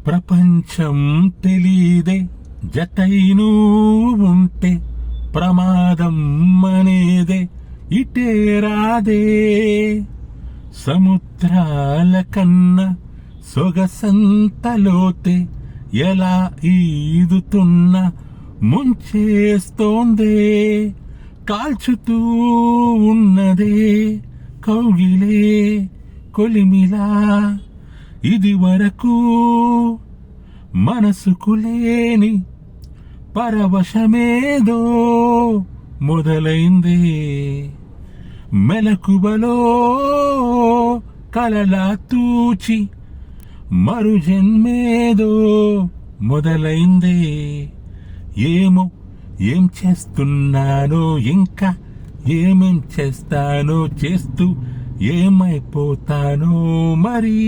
ప్రపంచం తెలీదే జతైనూ ఉంటే ప్రమాదం అనేదే ఇటే రాదే. సముద్రాల కన్నా సొగసంతలోతే ఎలా ఈదుతున్నా ముంచేస్తోందే. కాల్చుతూ ఉన్నదే కౌగిలే కొలిమిలా, ఇది వరకు మనసుకు లేని పరవశమేదో మొదలైందే. మెలకువలో కలలా తూచి మరు జన్మేదో మొదలైందే. ఏమో ఏం చేస్తున్నానో ఇంకా ఏమేం చేస్తానో చేస్తూ ఏమైపోతానో మరి.